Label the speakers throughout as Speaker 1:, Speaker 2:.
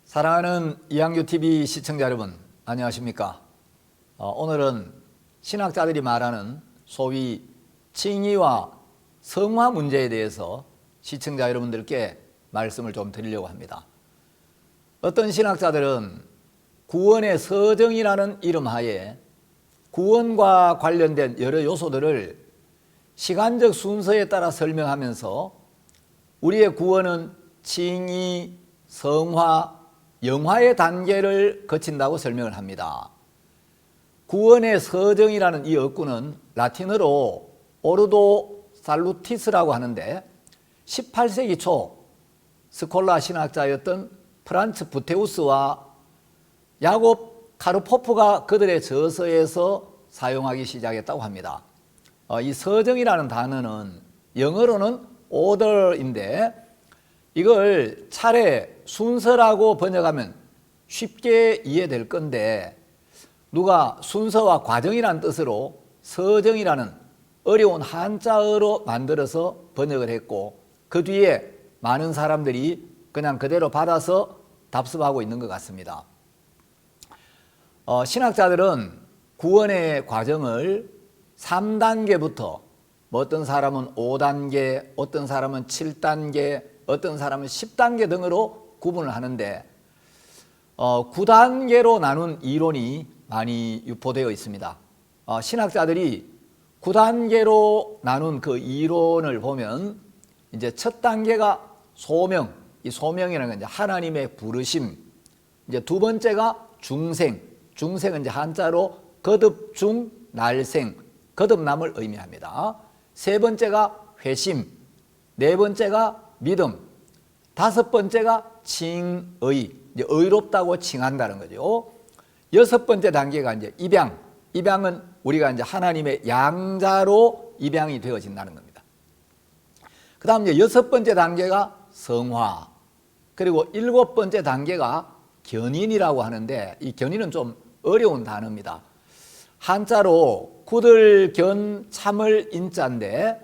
Speaker 1: 사랑하는 이항규TV 시청자 여러분, 안녕하십니까? 오늘은 신학자들이 말하는 소위 칭의와 성화 문제에 대해서 시청자 여러분들께 말씀을 좀 드리려고 합니다. 어떤 신학자들은 구원의 서정이라는 이름하에 구원과 관련된 여러 요소들을 시간적 순서에 따라 설명하면서 우리의 구원은 칭의, 성화, 영화의 단계를 거친다고 설명을 합니다. 구원의 서정이라는 이 어구는 라틴어로 오르도 살루티스라고 하는데 18세기 초 스콜라 신학자였던 프란츠 부테우스와 야곱 카르포프가 그들의 저서에서 사용하기 시작했다고 합니다. 이 서정이라는 단어는 영어로는 order인데 이걸 차례, 순서라고 번역하면 쉽게 이해될 건데 누가 순서와 과정이라는 뜻으로 서정이라는 어려운 한자어로 만들어서 번역을 했고 그 뒤에 많은 사람들이 그냥 그대로 받아서 답습하고 있는 것 같습니다. 신학자들은 구원의 과정을 3단계부터 어떤 사람은 5단계, 어떤 사람은 7단계, 어떤 사람은 10단계 등으로 구분을 하는데 9단계로 나눈 이론이 많이 유포되어 있습니다. 신학자들이 9단계로 나눈 그 이론을 보면 이제 첫 단계가 소명, 이 소명이라는 건 이제 하나님의 부르심. 이제 두 번째가 중생, 중생은 이제 한자로 거듭중 날생, 거듭남을 의미합니다. 세 번째가 회심, 네 번째가 믿음, 다섯 번째가 칭의, 이제 의롭다고 칭한다는 거죠. 여섯 번째 단계가 이제 입양, 입양은 우리가 이제 하나님의 양자로 입양이 되어진다는 겁니다. 그 다음 이제 여섯 번째 단계가 성화, 그리고 일곱 번째 단계가 견인이라고 하는데 이 견인은 좀 어려운 단어입니다. 한자로 굳을 견 참을 인자인데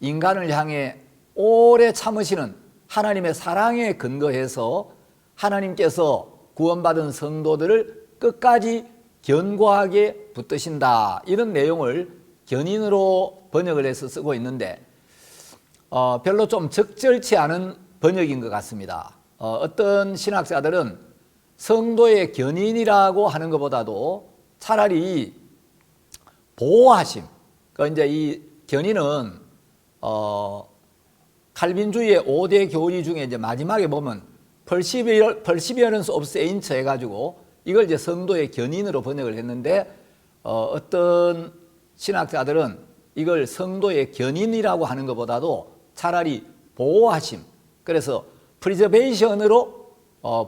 Speaker 1: 인간을 향해 오래 참으시는 하나님의 사랑에 근거해서 하나님께서 구원받은 성도들을 끝까지 견고하게 붙드신다, 이런 내용을 견인으로 번역을 해서 쓰고 있는데 별로 좀 적절치 않은 번역인 것 같습니다. 어떤 신학자들은 성도의 견인이라고 하는 것보다도 차라리 보호하심, 이제 이 견인은 칼빈주의의 5대 교리 중에 이제 마지막에 보면 Perseverance of Saints 해가지고 이걸 이제 성도의 견인으로 번역을 했는데 어떤 신학자들은 이걸 성도의 견인이라고 하는 것보다도 차라리 보호하심, 그래서 preservation으로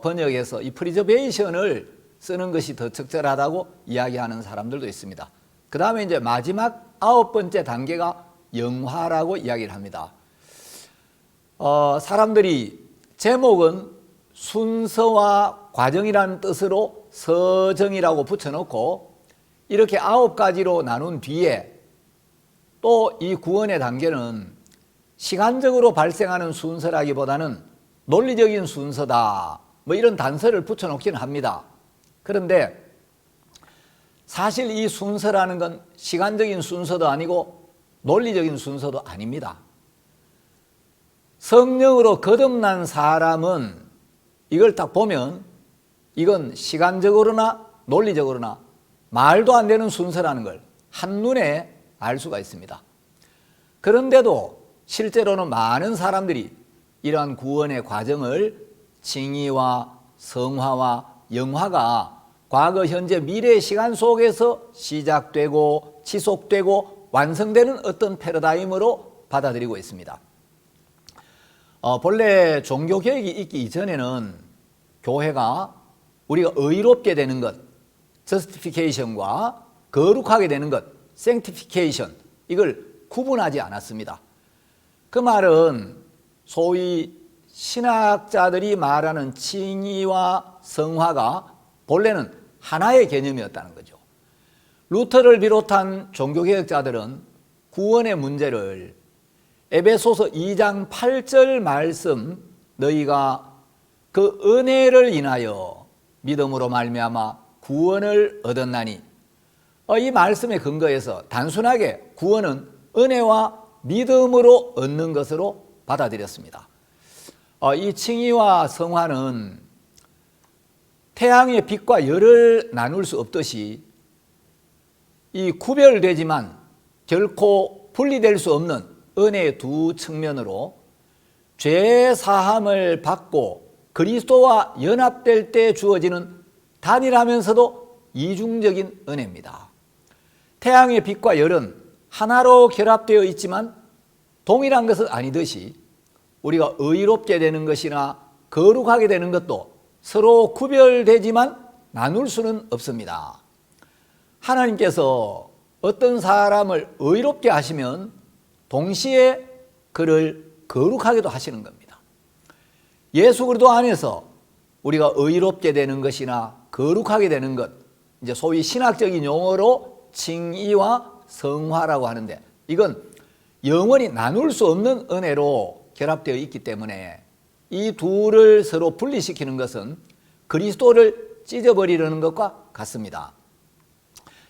Speaker 1: 번역해서 이 preservation을 쓰는 것이 더 적절하다고 이야기하는 사람들도 있습니다. 그 다음에 이제 마지막 아홉 번째 단계가 영화라고 이야기를 합니다. 사람들이 제목은 순서와 과정이라는 뜻으로 서정이라고 붙여놓고 이렇게 아홉 가지로 나눈 뒤에 또 이 구원의 단계는 시간적으로 발생하는 순서라기보다는 논리적인 순서다, 뭐 이런 단서를 붙여놓기는 합니다. 그런데 사실 이 순서라는 건 시간적인 순서도 아니고 논리적인 순서도 아닙니다. 성령으로 거듭난 사람은 이걸 딱 보면 이건 시간적으로나 논리적으로나 말도 안 되는 순서라는 걸 한눈에 알 수가 있습니다. 그런데도 실제로는 많은 사람들이 이러한 구원의 과정을 칭의와 성화와 영화가 과거, 현재, 미래의 시간 속에서 시작되고 지속되고 완성되는 어떤 패러다임으로 받아들이고 있습니다. 본래 종교개혁이 있기 이전에는 교회가 우리가 의롭게 되는 것, justification과 거룩하게 되는 것, sanctification, 이걸 구분하지 않았습니다. 그 말은 소위 신학자들이 말하는 칭의와 성화가 본래는 하나의 개념이었다는 거죠. 루터를 비롯한 종교개혁자들은 구원의 문제를 에베소서 2장 8절 말씀, 너희가 그 은혜를 인하여 믿음으로 말미암아 구원을 얻었나니, 이 말씀에 근거해서 단순하게 구원은 은혜와 믿음으로 얻는 것으로 받아들였습니다. 이 칭의와 성화는 태양의 빛과 열을 나눌 수 없듯이 이 구별되지만 결코 분리될 수 없는 은혜의 두 측면으로 죄 사함을 받고 그리스도와 연합될 때 주어지는 단일하면서도 이중적인 은혜입니다. 태양의 빛과 열은 하나로 결합되어 있지만 동일한 것은 아니듯이 우리가 의롭게 되는 것이나 거룩하게 되는 것도 서로 구별되지만 나눌 수는 없습니다. 하나님께서 어떤 사람을 의롭게 하시면 동시에 그를 거룩하게도 하시는 겁니다. 예수 그리스도 안에서 우리가 의롭게 되는 것이나 거룩하게 되는 것, 이제 소위 신학적인 용어로 칭의와 성화라고 하는데, 이건 영원히 나눌 수 없는 은혜로 결합되어 있기 때문에 이 둘을 서로 분리시키는 것은 그리스도를 찢어버리려는 것과 같습니다.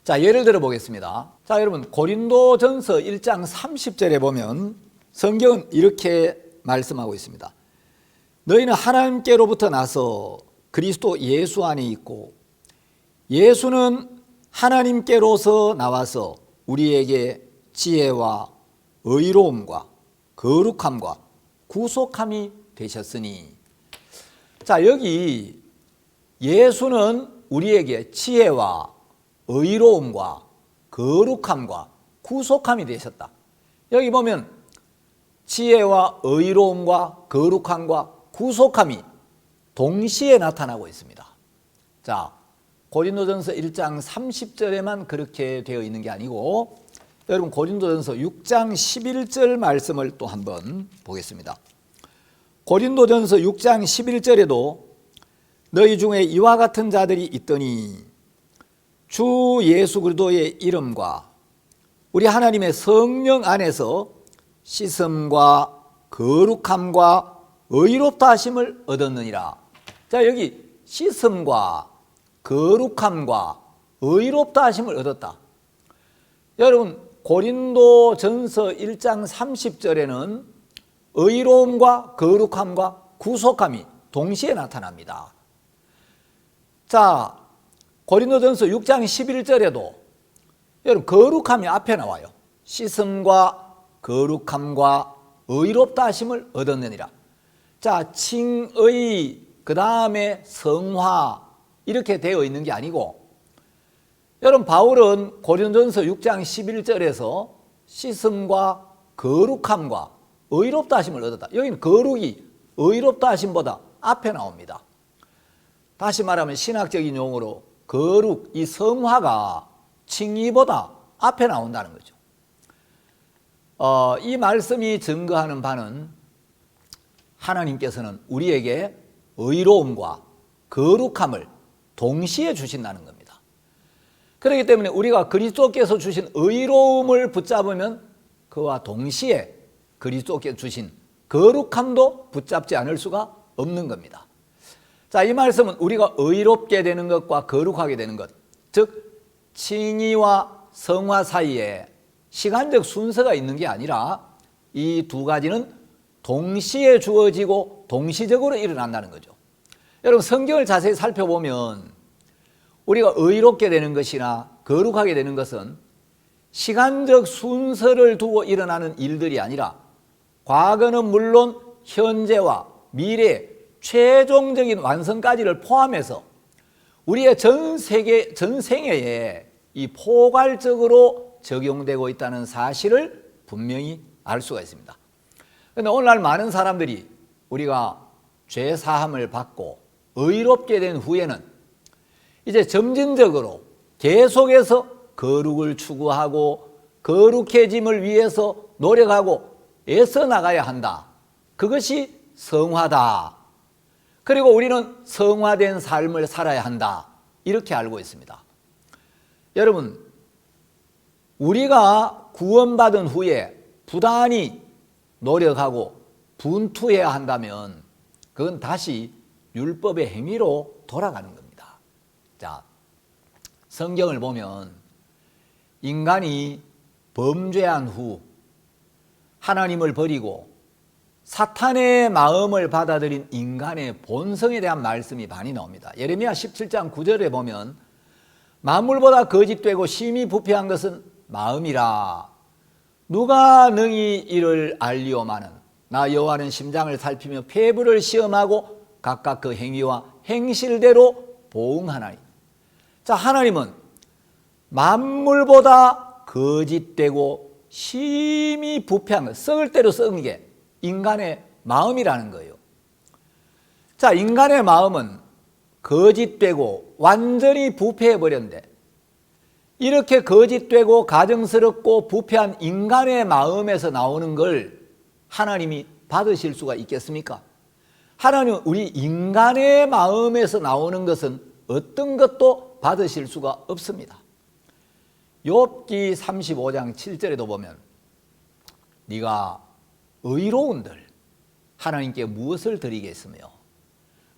Speaker 1: 자, 예를 들어 보겠습니다. 자, 여러분, 고린도전서 1장 30절에 보면 성경은 이렇게 말씀하고 있습니다. 너희는 하나님께로부터 나서 그리스도 예수 안에 있고, 예수는 하나님께로서 나와서 우리에게 지혜와 의로움과 거룩함과 구속함이 되셨으니. 자, 여기 예수는 우리에게 지혜와 의로움과 거룩함과 구속함이 되셨다. 여기 보면 지혜와 의로움과 거룩함과 구속함이 동시에 나타나고 있습니다. 자, 고린도전서 1장 30절에만 그렇게 되어 있는 게 아니고, 여러분 고린도전서 6장 11절 말씀을 또 한번 보겠습니다. 고린도전서 6장 11절에도 너희 중에 이와 같은 자들이 있더니 주 예수 그리스도의 이름과 우리 하나님의 성령 안에서 씻음과 거룩함과 의롭다 하심을 얻었느니라. 자, 여기 씻음과 거룩함과 의롭다 하심을 얻었다. 여러분, 고린도전서 1장 30절에는 의로움과 거룩함과 구속함이 동시에 나타납니다. 자, 고린도전서 6장 11절에도 여러분 거룩함이 앞에 나와요. 씻음과 거룩함과 의롭다 하심을 얻었느니라. 자, 칭의 그 다음에 성화 이렇게 되어 있는 게 아니고, 여러분 바울은 고린도전서 6장 11절에서 씻음과 거룩함과 의롭다 하심을 얻었다. 여기는 거룩이 의롭다 하심보다 앞에 나옵니다. 다시 말하면 신학적인 용어로 거룩, 이 성화가 칭의보다 앞에 나온다는 거죠. 이 말씀이 증거하는 바는 하나님께서는 우리에게 의로움과 거룩함을 동시에 주신다는 겁니다. 그렇기 때문에 우리가 그리스도께서 주신 의로움을 붙잡으면 그와 동시에 그리스도께서 주신 거룩함도 붙잡지 않을 수가 없는 겁니다. 자, 이 말씀은 우리가 의롭게 되는 것과 거룩하게 되는 것, 즉 칭의와 성화 사이에 시간적 순서가 있는 게 아니라 이 두 가지는 동시에 주어지고 동시적으로 일어난다는 거죠. 여러분 성경을 자세히 살펴보면 우리가 의롭게 되는 것이나 거룩하게 되는 것은 시간적 순서를 두고 일어나는 일들이 아니라 과거는 물론 현재와 미래 최종적인 완성까지를 포함해서 우리의 전 세계, 전 생애에 이 포괄적으로 적용되고 있다는 사실을 분명히 알 수가 있습니다. 그런데 오늘날 많은 사람들이 우리가 죄 사함을 받고 의롭게 된 후에는 이제 점진적으로 계속해서 거룩을 추구하고 거룩해짐을 위해서 노력하고 애써 나가야 한다. 그것이 성화다. 그리고 우리는 성화된 삶을 살아야 한다. 이렇게 알고 있습니다. 여러분, 우리가 구원받은 후에 부단히 노력하고 분투해야 한다면 그건 다시 율법의 행위로 돌아가는 겁니다. 자, 성경을 보면 인간이 범죄한 후 하나님을 버리고 사탄의 마음을 받아들인 인간의 본성에 대한 말씀이 많이 나옵니다. 예레미야 17장 9절에 보면 만물보다 거짓되고 심히 부패한 것은 마음이라. 누가 능히 이를 알리오마는 나 여호와는 심장을 살피며 폐부를 시험하고 각각 그 행위와 행실대로 보응하나니. 자, 하나님은 만물보다 거짓되고 심히 부패한 것, 썩을 대로 썩은 게 인간의 마음이라는 거예요. 자, 인간의 마음은 거짓되고 완전히 부패해버렸는데 이렇게 거짓되고 가증스럽고 부패한 인간의 마음에서 나오는 걸 하나님이 받으실 수가 있겠습니까? 하나님은 우리 인간의 마음에서 나오는 것은 어떤 것도 받으실 수가 없습니다. 욥기 35장 7절에도 보면 네가 의로운들 하나님께 무엇을 드리겠으며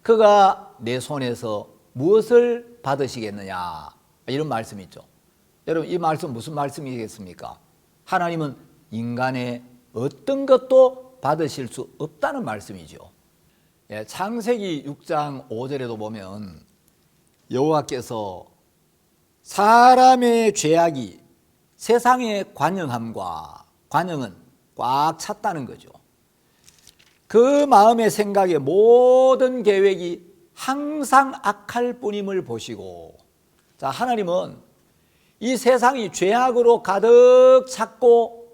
Speaker 1: 그가 내 손에서 무엇을 받으시겠느냐, 이런 말씀이 있죠. 여러분, 이 말씀 무슨 말씀이겠습니까? 하나님은 인간의 어떤 것도 받으실 수 없다는 말씀이죠. 창세기 6장 5절에도 보면 여호와께서 사람의 죄악이 세상의 관영함과, 관영은 꽉 찼다는 거죠. 그 마음의 생각의 모든 계획이 항상 악할 뿐임을 보시고, 자, 하나님은 이 세상이 죄악으로 가득 찼고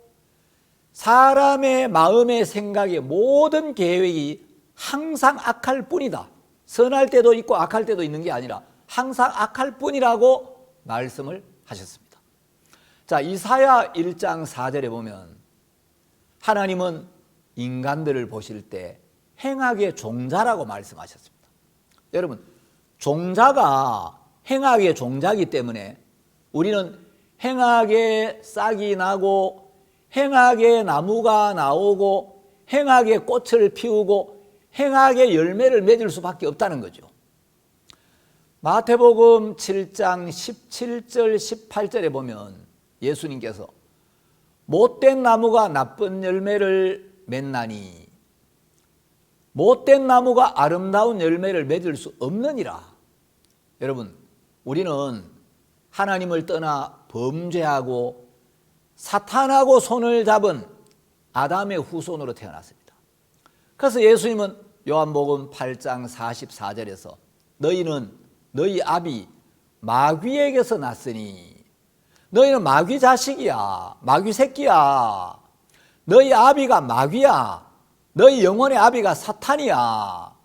Speaker 1: 사람의 마음의 생각의 모든 계획이 항상 악할 뿐이다. 선할 때도 있고 악할 때도 있는 게 아니라 항상 악할 뿐이라고 말씀을 하셨습니다. 자, 이사야 1장 4절에 보면 하나님은 인간들을 보실 때 행악의 종자라고 말씀하셨습니다. 여러분, 종자가 행악의 종자이기 때문에 우리는 행악의 싹이 나고 행악의 나무가 나오고 행악의 꽃을 피우고 행악의 열매를 맺을 수밖에 없다는 거죠. 마태복음 7장 17절 18절에 보면 예수님께서 못된 나무가 나쁜 열매를 맺나니 못된 나무가 아름다운 열매를 맺을 수 없느니라. 여러분, 우리는 하나님을 떠나 범죄하고 사탄하고 손을 잡은 아담의 후손으로 태어났습니다. 그래서 예수님은 요한복음 8장 44절에서 너희는 너희 아비 마귀에게서 났으니 너희는 마귀 자식이야, 마귀 새끼야. 너희 아비가 마귀야. 너희 영혼의 아비가 사탄이야.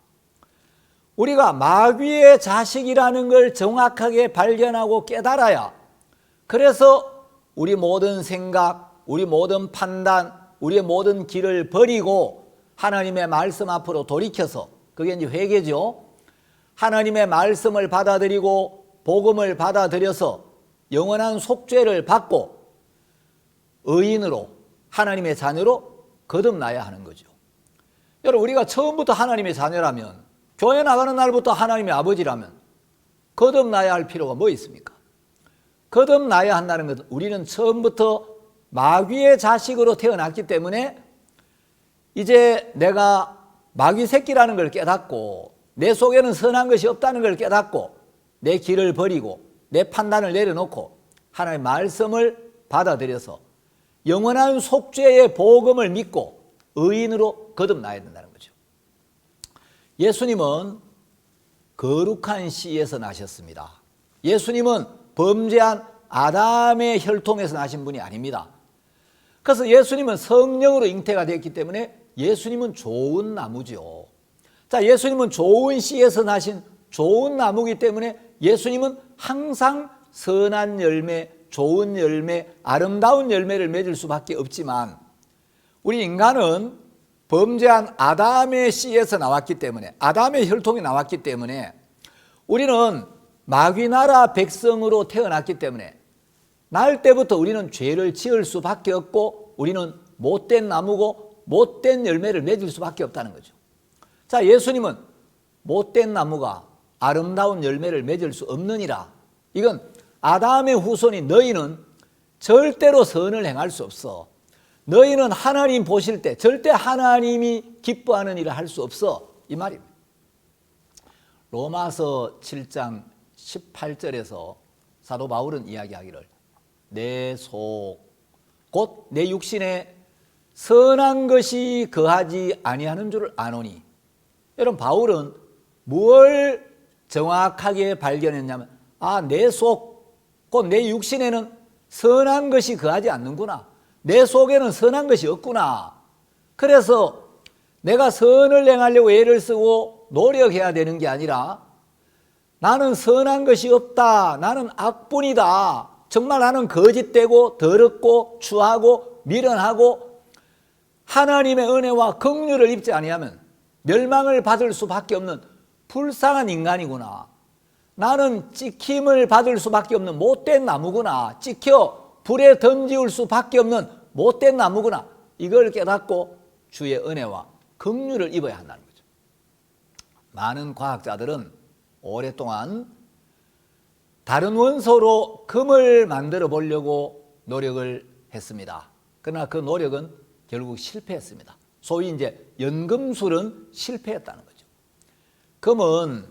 Speaker 1: 우리가 마귀의 자식이라는 걸 정확하게 발견하고 깨달아야, 그래서 우리 모든 생각, 우리 모든 판단, 우리의 모든 길을 버리고 하나님의 말씀 앞으로 돌이켜서, 그게 이제 회개죠. 하나님의 말씀을 받아들이고 복음을 받아들여서 영원한 속죄를 받고 의인으로 하나님의 자녀로 거듭나야 하는 거죠. 여러분, 우리가 처음부터 하나님의 자녀라면, 교회 나가는 날부터 하나님의 아버지라면 거듭나야 할 필요가 뭐 있습니까? 거듭나야 한다는 것은 우리는 처음부터 마귀의 자식으로 태어났기 때문에 이제 내가 마귀 새끼라는 걸 깨닫고 내 속에는 선한 것이 없다는 걸 깨닫고 내 길을 버리고 내 판단을 내려놓고 하나님의 말씀을 받아들여서 영원한 속죄의 복음을 믿고 의인으로 거듭나야 된다는 거죠. 예수님은 거룩한 씨에서 나셨습니다. 예수님은 범죄한 아담의 혈통에서 나신 분이 아닙니다. 그래서 예수님은 성령으로 잉태가 되었기 때문에 예수님은 좋은 나무죠. 자, 예수님은 좋은 씨에서 나신 좋은 나무이기 때문에 예수님은 항상 선한 열매, 좋은 열매, 아름다운 열매를 맺을 수밖에 없지만 우리 인간은 범죄한 아담의 씨에서 나왔기 때문에, 아담의 혈통이 나왔기 때문에 우리는 마귀 나라 백성으로 태어났기 때문에 날 때부터 우리는 죄를 지을 수밖에 없고 우리는 못된 나무고 못된 열매를 맺을 수밖에 없다는 거죠. 자, 예수님은 못된 나무가 아름다운 열매를 맺을 수 없느니라. 이건 아담의 후손인 너희는 절대로 선을 행할 수 없어. 너희는 하나님 보실 때 절대 하나님이 기뻐하는 일을 할 수 없어. 이 말입니다. 로마서 7장 18절에서 사도 바울은 이야기하기를 내 속, 곧 내 육신에 선한 것이 거하지 아니하는 줄을 아노니. 여러분, 바울은 뭘 정확하게 발견했냐면 내 속, 곧 내 육신에는 선한 것이 거하지 않는구나. 내 속에는 선한 것이 없구나. 그래서 내가 선을 행하려고 애를 쓰고 노력해야 되는 게 아니라 나는 선한 것이 없다. 나는 악분이다. 정말 나는 거짓되고 더럽고 추하고 미련하고 하나님의 은혜와 긍휼을 입지 아니하면 멸망을 받을 수밖에 없는 불쌍한 인간이구나. 나는 찍힘을 받을 수밖에 없는 못된 나무구나. 찍혀 불에 던지울 수밖에 없는 못된 나무구나. 이걸 깨닫고 주의 은혜와 긍휼을 입어야 한다는 거죠. 많은 과학자들은 오랫동안 다른 원소로 금을 만들어 보려고 노력을 했습니다. 그러나 그 노력은 결국 실패했습니다. 소위 이제 연금술은 실패했다는 거죠. 금은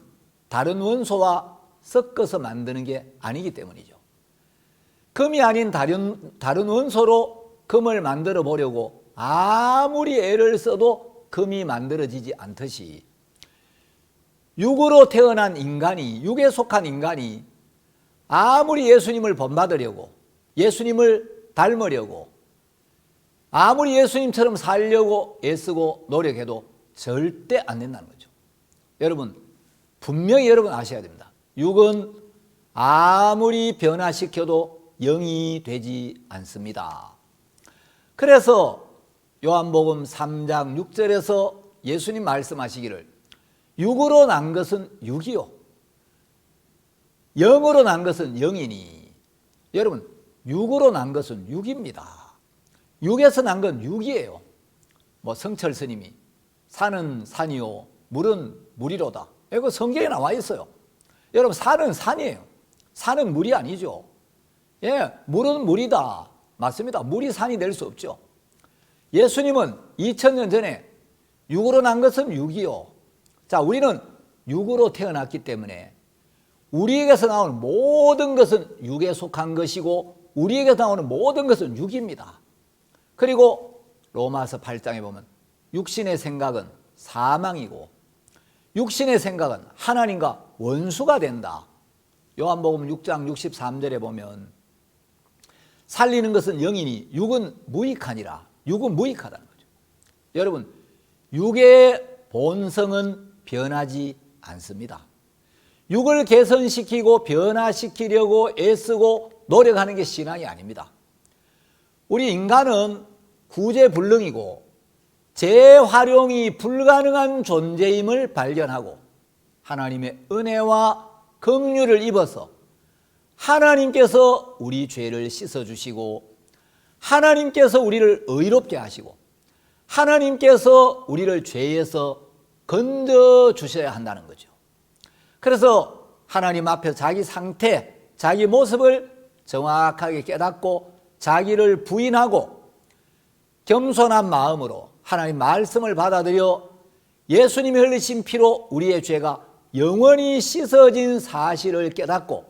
Speaker 1: 다른 원소와 섞어서 만드는 게 아니기 때문이죠. 금이 아닌 다른 원소로 금을 만들어 보려고 아무리 애를 써도 금이 만들어지지 않듯이 육으로 태어난 인간이, 육에 속한 인간이 아무리 예수님을 본받으려고, 예수님을 닮으려고, 아무리 예수님처럼 살려고 애쓰고 노력해도 절대 안 된다는 거죠. 여러분, 분명히 여러분 아셔야 됩니다. 육은 아무리 변화시켜도 영이 되지 않습니다. 그래서 요한복음 3장 6절에서 예수님 말씀하시기를 육으로 난 것은 육이요 영으로 난 것은 영이니. 여러분, 육으로 난 것은 육입니다. 육에서 난 건 육이에요. 성철 스님이 산은 산이요 물은 물이로다. 이거 성경에 나와 있어요. 여러분, 산은 산이에요. 산은 물이 아니죠. 물은 물이다. 맞습니다. 물이 산이 될 수 없죠. 예수님은 2000년 전에 육으로 난 것은 육이요. 자, 우리는 육으로 태어났기 때문에 우리에게서 나오는 모든 것은 육에 속한 것이고 우리에게서 나오는 모든 것은 육입니다. 그리고 로마서 8장에 보면 육신의 생각은 사망이고 육신의 생각은 하나님과 원수가 된다. 요한복음 6장 63절에 보면 살리는 것은 영이니 육은 무익하니라. 육은 무익하다는 거죠. 여러분, 육의 본성은 변하지 않습니다. 육을 개선시키고 변화시키려고 애쓰고 노력하는 게 신앙이 아닙니다. 우리 인간은 구제불능이고 재활용이 불가능한 존재임을 발견하고 하나님의 은혜와 긍휼을 입어서 하나님께서 우리 죄를 씻어주시고 하나님께서 우리를 의롭게 하시고 하나님께서 우리를 죄에서 건져주셔야 한다는 거죠. 그래서 하나님 앞에 자기 상태, 자기 모습을 정확하게 깨닫고 자기를 부인하고 겸손한 마음으로 하나님 말씀을 받아들여 예수님이 흘리신 피로 우리의 죄가 영원히 씻어진 사실을 깨닫고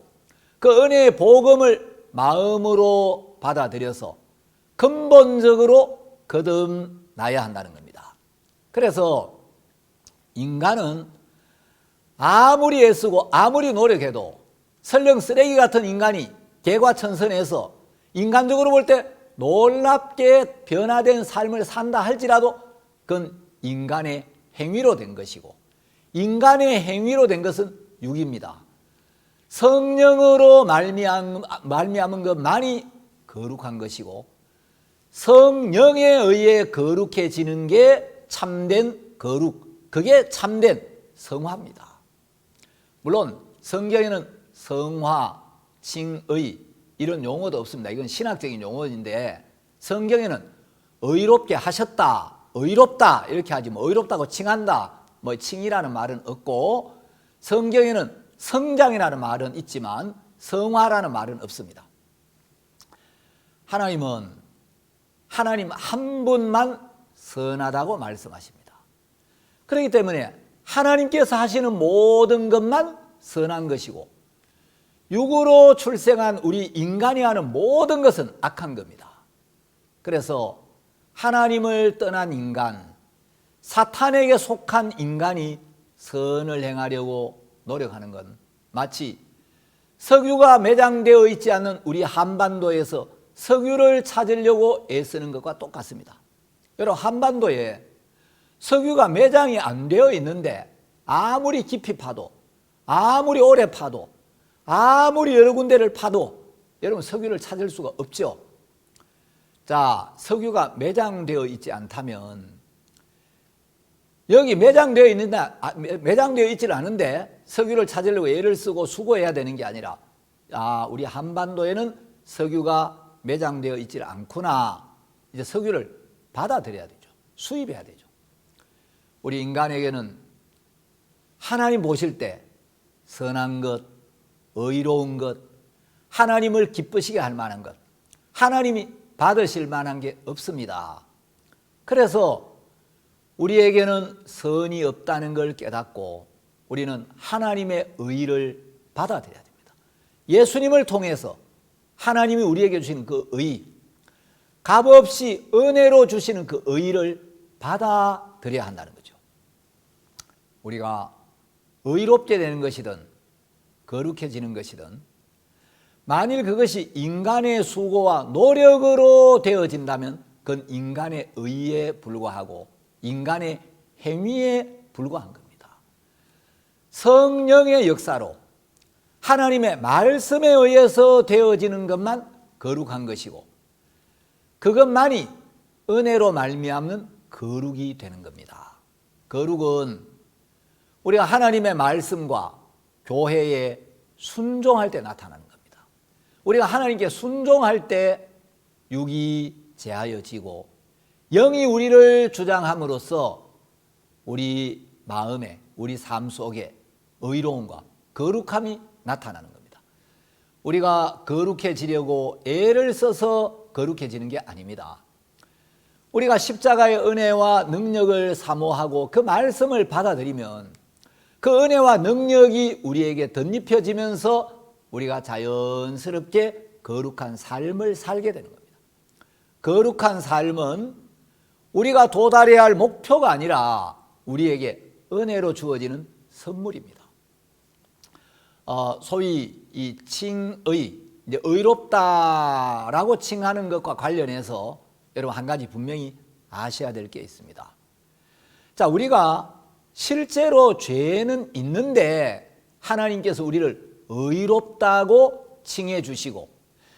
Speaker 1: 그 은혜의 복음을 마음으로 받아들여서 근본적으로 거듭나야 한다는 겁니다. 그래서 인간은 아무리 애쓰고 아무리 노력해도 설령 쓰레기 같은 인간이 개과천선해서 인간적으로 볼 때 놀랍게 변화된 삶을 산다 할지라도 그건 인간의 행위로 된 것이고 인간의 행위로 된 것은 육입니다. 성령으로 말미암은 것만이 거룩한 것이고 성령에 의해 거룩해지는 게 참된 거룩, 그게 참된 성화입니다. 물론 성경에는 성화, 칭의 이런 용어도 없습니다. 이건 신학적인 용어인데 성경에는 의롭게 하셨다, 의롭다 이렇게 하지 뭐 의롭다고 칭한다 뭐 칭이라는 말은 없고 성경에는 성장이라는 말은 있지만 성화라는 말은 없습니다. 하나님은 하나님 한 분만 선하다고 말씀하십니다. 그렇기 때문에 하나님께서 하시는 모든 것만 선한 것이고 육으로 출생한 우리 인간이 하는 모든 것은 악한 겁니다. 그래서 하나님을 떠난 인간, 사탄에게 속한 인간이 선을 행하려고 노력하는 건 마치 석유가 매장되어 있지 않는 우리 한반도에서 석유를 찾으려고 애쓰는 것과 똑같습니다. 여러분, 한반도에 석유가 매장이 안 되어 있는데 아무리 깊이 파도, 아무리 오래 파도, 아무리 여러 군데를 파도 여러분 석유를 찾을 수가 없죠. 자, 석유가 매장되어 있지 않다면 여기 매장되어 있지 않은데 석유를 찾으려고 애를 쓰고 수고해야 되는 게 아니라 우리 한반도에는 석유가 매장되어 있지 않구나. 이제 석유를 받아들여야 되죠. 수입해야 되죠. 우리 인간에게는 하나님 보실 때 선한 것, 의로운 것, 하나님을 기쁘시게 할 만한 것, 하나님이 받으실 만한 게 없습니다. 그래서 우리에게는 선이 없다는 걸 깨닫고 우리는 하나님의 의를 받아들여야 됩니다. 예수님을 통해서 하나님이 우리에게 주시는 그 의, 값없이 은혜로 주시는 그 의를 받아들여야 한다는 거죠. 우리가 의롭게 되는 것이든 거룩해지는 것이든 만일 그것이 인간의 수고와 노력으로 되어진다면 그건 인간의 의에 불과하고 인간의 행위에 불과한 겁니다. 성령의 역사로 하나님의 말씀에 의해서 되어지는 것만 거룩한 것이고 그것만이 은혜로 말미암는 거룩이 되는 겁니다. 거룩은 우리가 하나님의 말씀과 교회에 순종할 때 나타나는 겁니다. 우리가 하나님께 순종할 때 육이 제하여지고 영이 우리를 주장함으로써 우리 마음에 우리 삶 속에 의로움과 거룩함이 나타나는 겁니다. 우리가 거룩해지려고 애를 써서 거룩해지는 게 아닙니다. 우리가 십자가의 은혜와 능력을 사모하고 그 말씀을 받아들이면 그 은혜와 능력이 우리에게 덧입혀지면서 우리가 자연스럽게 거룩한 삶을 살게 되는 겁니다. 거룩한 삶은 우리가 도달해야 할 목표가 아니라 우리에게 은혜로 주어지는 선물입니다. 소위 이 칭의, 이제 의롭다라고 칭하는 것과 관련해서 여러분 한 가지 분명히 아셔야 될 게 있습니다. 자, 우리가 실제로 죄는 있는데 하나님께서 우리를 의롭다고 칭해 주시고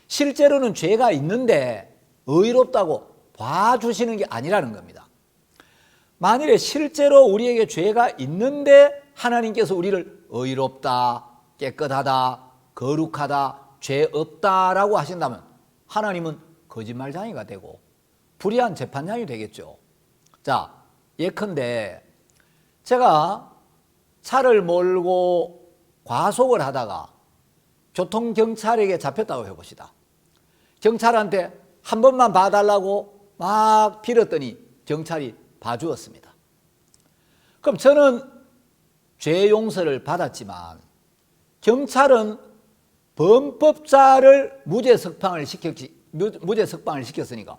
Speaker 1: 실제로는 죄가 있는데 의롭다고 봐주시는 게 아니라는 겁니다. 만일에 실제로 우리에게 죄가 있는데 하나님께서 우리를 의롭다, 깨끗하다, 거룩하다, 죄 없다라고 하신다면 하나님은 거짓말장이가 되고 불의한 재판장이 되겠죠. 자, 예컨대 제가 차를 몰고 과속을 하다가 교통경찰에게 잡혔다고 해봅시다. 경찰한테 한 번만 봐달라고 막 빌었더니 경찰이 봐주었습니다. 그럼 저는 죄 용서를 받았지만 경찰은 범법자를 무죄 석방을 시켰으니까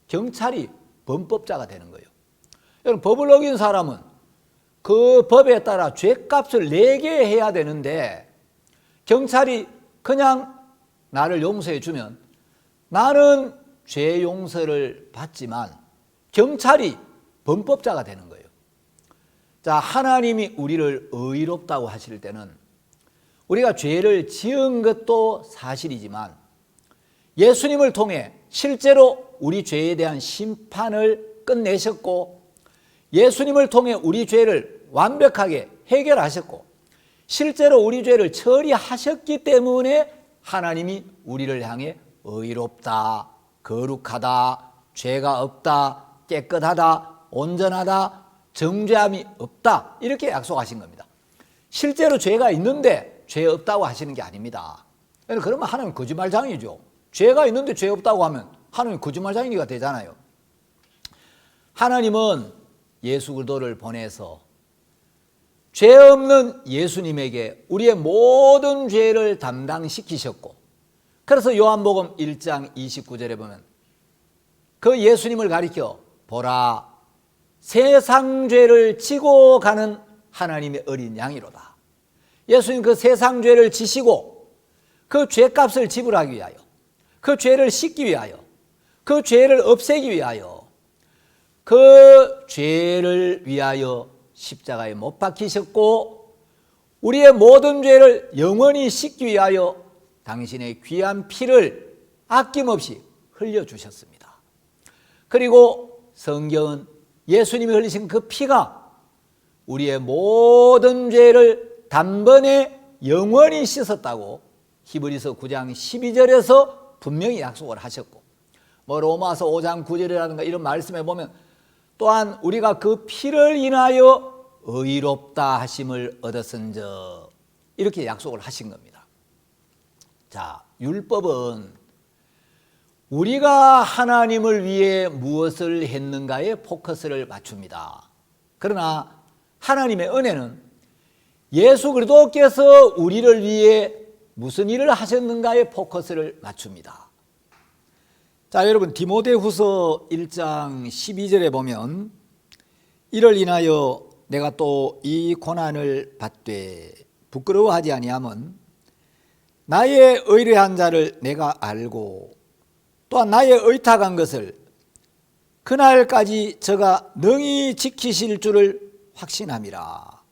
Speaker 1: 경찰이 범법자가 되는 거예요. 여러분, 법을 어긴 사람은 그 법에 따라 죄값을 내게 해야 되는데 경찰이 그냥 나를 용서해 주면 나는 죄 용서를 받지만 경찰이 범법자가 되는 거예요. 자, 하나님이 우리를 의롭다고 하실 때는 우리가 죄를 지은 것도 사실이지만 예수님을 통해 실제로 우리 죄에 대한 심판을 끝내셨고 예수님을 통해 우리 죄를 완벽하게 해결하셨고 실제로 우리 죄를 처리하셨기 때문에 하나님이 우리를 향해 의롭다, 거룩하다, 죄가 없다, 깨끗하다, 온전하다, 정죄함이 없다 이렇게 약속하신 겁니다. 실제로 죄가 있는데 죄 없다고 하시는 게 아닙니다. 그러면 하나님 거짓말장이죠. 죄가 있는데 죄 없다고 하면 하나님 거짓말장이가 되잖아요. 하나님은 예수 그리스도를 보내서 죄 없는 예수님에게 우리의 모든 죄를 담당시키셨고, 그래서 요한복음 1장 29절에 보면 그 예수님을 가리켜 보라 세상 죄를 지고 가는 하나님의 어린 양이로다. 예수님 그 세상 죄를 지시고 그 죄값을 지불하기 위하여, 그 죄를 씻기 위하여, 그 죄를 없애기 위하여, 그 죄를 위하여 십자가에 못 박히셨고 우리의 모든 죄를 영원히 씻기 위하여 당신의 귀한 피를 아낌없이 흘려주셨습니다. 그리고 성경은 예수님이 흘리신 그 피가 우리의 모든 죄를 단번에 영원히 씻었다고 히브리서 9장 12절에서 분명히 약속을 하셨고, 로마서 5장 9절이라든가 이런 말씀에 보면 또한 우리가 그 피를 인하여 의롭다 하심을 얻었은즉 이렇게 약속을 하신 겁니다. 자, 율법은 우리가 하나님을 위해 무엇을 했는가에 포커스를 맞춥니다. 그러나 하나님의 은혜는 예수 그리스도께서 우리를 위해 무슨 일을 하셨는가에 포커스를 맞춥니다. 자, 여러분 디모데후서 1장 12절에 보면 이를 인하여 내가 또 이 고난을 받되 부끄러워하지 아니함은 나의 의뢰한 자를 내가 알고 또한 나의 의탁한 것을 그날까지 저가 능히 지키실 줄을 확신함이라.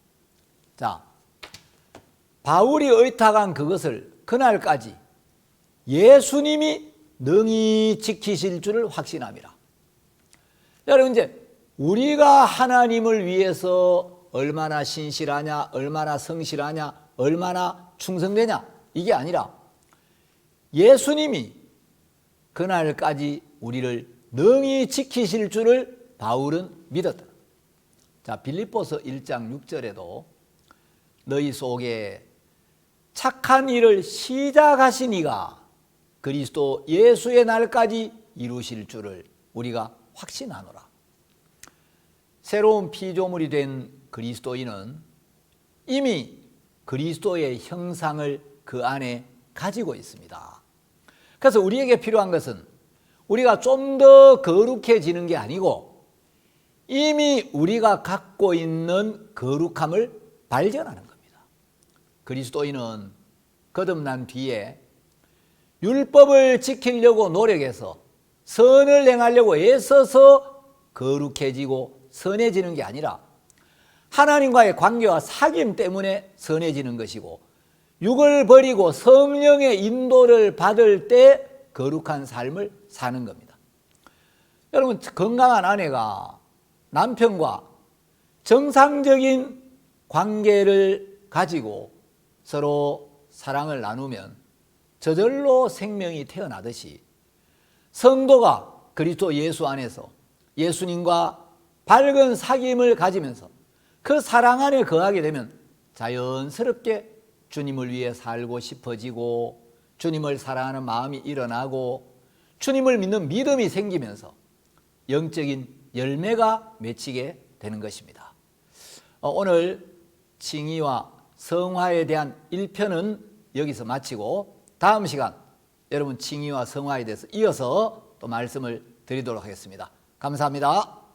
Speaker 1: 자, 바울이 의탁한 그것을 그날까지 예수님이 능히 지키실 줄을 확신함이라. 여러분, 이제 우리가 하나님을 위해서 얼마나 신실하냐, 얼마나 성실하냐, 얼마나 충성되냐 이게 아니라 예수님이 그날까지 우리를 능히 지키실 줄을 바울은 믿었다. 자, 빌립보서 1장 6절에도 너희 속에 착한 일을 시작하신 이가 그리스도 예수의 날까지 이루실 줄을 우리가 확신하노라. 새로운 피조물이 된 그리스도인은 이미 그리스도의 형상을 그 안에 가지고 있습니다. 그래서 우리에게 필요한 것은 우리가 좀 더 거룩해지는 게 아니고 이미 우리가 갖고 있는 거룩함을 발견하는 겁니다. 그리스도인은 거듭난 뒤에 율법을 지키려고 노력해서 선을 행하려고 애써서 거룩해지고 선해지는 게 아니라 하나님과의 관계와 사귐 때문에 선해지는 것이고, 육을 버리고 성령의 인도를 받을 때 거룩한 삶을 사는 겁니다. 여러분, 건강한 아내가 남편과 정상적인 관계를 가지고 서로 사랑을 나누면 저절로 생명이 태어나듯이 성도가 그리스도 예수 안에서 예수님과 밝은 사귐을 가지면서 그 사랑 안에 거하게 되면 자연스럽게 주님을 위해 살고 싶어지고 주님을 사랑하는 마음이 일어나고 주님을 믿는 믿음이 생기면서 영적인 열매가 맺히게 되는 것입니다. 오늘 칭의와 성화에 대한 1편은 여기서 마치고 다음 시간 여러분 칭의와 성화에 대해서 이어서 또 말씀을 드리도록 하겠습니다. 감사합니다.